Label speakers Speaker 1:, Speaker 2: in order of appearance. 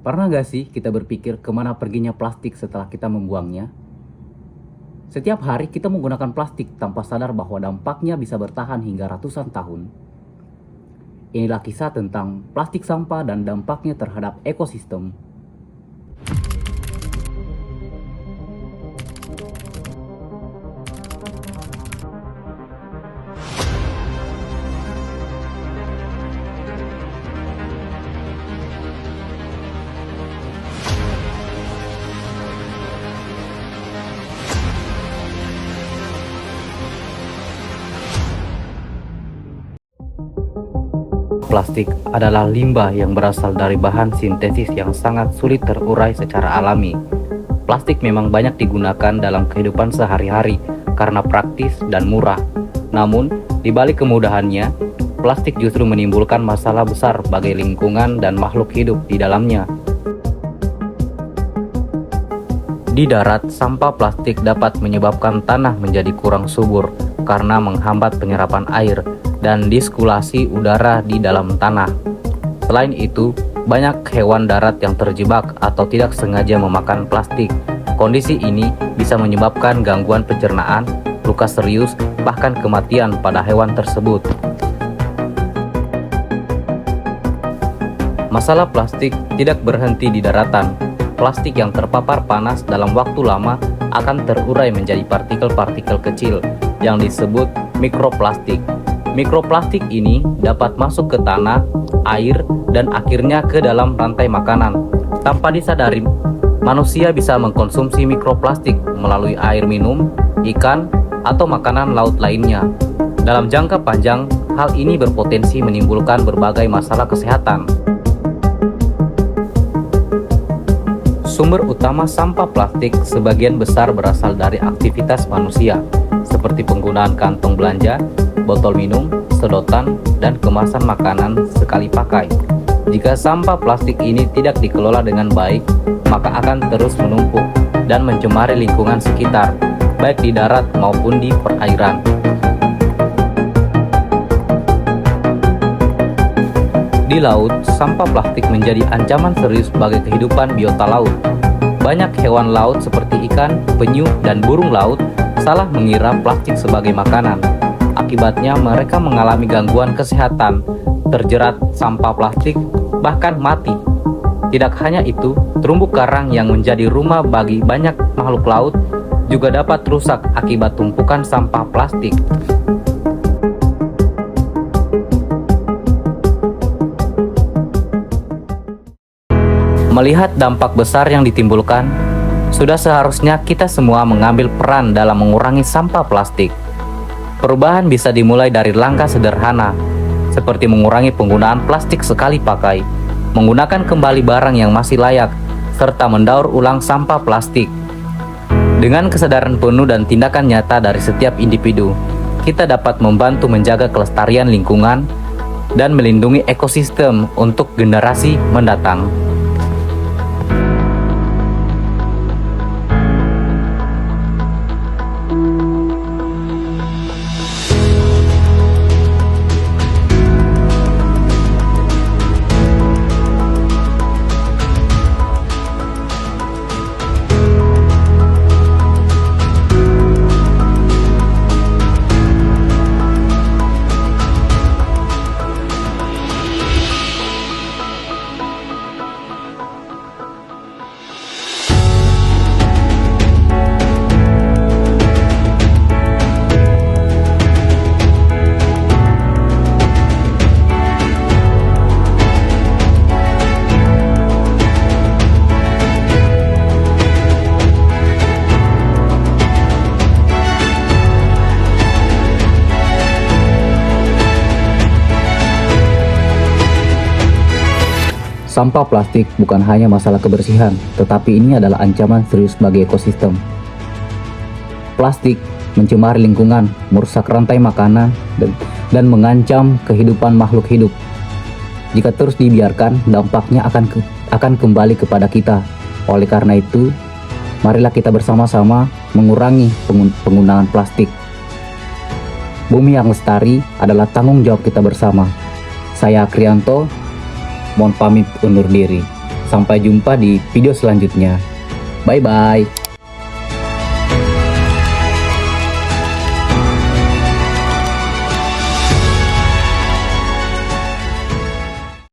Speaker 1: Pernah gak sih kita berpikir kemana perginya plastik setelah kita membuangnya? Setiap hari kita menggunakan plastik tanpa sadar bahwa dampaknya bisa bertahan hingga ratusan tahun. Inilah kisah tentang plastik sampah dan dampaknya terhadap ekosistem. Plastik adalah limbah yang berasal dari bahan sintesis yang sangat sulit terurai secara alami. Plastik memang banyak digunakan dalam kehidupan sehari-hari karena praktis dan murah. Namun, di balik kemudahannya, plastik justru menimbulkan masalah besar bagi lingkungan dan makhluk hidup di dalamnya. Di darat, sampah plastik dapat menyebabkan tanah menjadi kurang subur karena menghambat penyerapan air dan diskulasi udara di dalam tanah. Selain itu, banyak hewan darat yang terjebak atau tidak sengaja memakan plastik. Kondisi ini bisa menyebabkan gangguan pencernaan, luka serius, bahkan kematian pada hewan tersebut. Masalah plastik tidak berhenti di daratan. Plastik yang terpapar panas dalam waktu lama akan terurai menjadi partikel-partikel kecil yang disebut mikroplastik. Mikroplastik ini dapat masuk ke tanah, air, dan akhirnya ke dalam rantai makanan. Tanpa disadari, manusia bisa mengkonsumsi mikroplastik melalui air minum, ikan, atau makanan laut lainnya. Dalam jangka panjang, hal ini berpotensi menimbulkan berbagai masalah kesehatan. Sumber utama sampah plastik sebagian besar berasal dari aktivitas manusia, seperti penggunaan kantong belanja, botol minum, sedotan, dan kemasan makanan sekali pakai. Jika sampah plastik ini tidak dikelola dengan baik, maka akan terus menumpuk dan mencemari lingkungan sekitar, baik di darat maupun di perairan. Di laut, sampah plastik menjadi ancaman serius bagi kehidupan biota laut. Banyak hewan laut seperti ikan, penyu, dan burung laut salah mengira plastik sebagai makanan. Akibatnya mereka mengalami gangguan kesehatan, terjerat sampah plastik, bahkan mati. Tidak hanya itu, terumbu karang yang menjadi rumah bagi banyak makhluk laut juga dapat rusak akibat tumpukan sampah plastik. Melihat dampak besar yang ditimbulkan, sudah seharusnya kita semua mengambil peran dalam mengurangi sampah plastik. Perubahan bisa dimulai dari langkah sederhana, seperti mengurangi penggunaan plastik sekali pakai, menggunakan kembali barang yang masih layak, serta mendaur ulang sampah plastik. Dengan kesadaran penuh dan tindakan nyata dari setiap individu, kita dapat membantu menjaga kelestarian lingkungan dan melindungi ekosistem untuk generasi mendatang. Sampah plastik bukan hanya masalah kebersihan, tetapi ini adalah ancaman serius bagi ekosistem. Plastik mencemari lingkungan, merusak rantai makanan, dan mengancam kehidupan makhluk hidup. Jika terus dibiarkan, dampaknya akan kembali kepada kita. Oleh karena itu, marilah kita bersama-sama mengurangi penggunaan plastik. Bumi yang lestari adalah tanggung jawab kita bersama. Saya Krianto, mohon pamit undur diri. Sampai jumpa di video selanjutnya. Bye bye.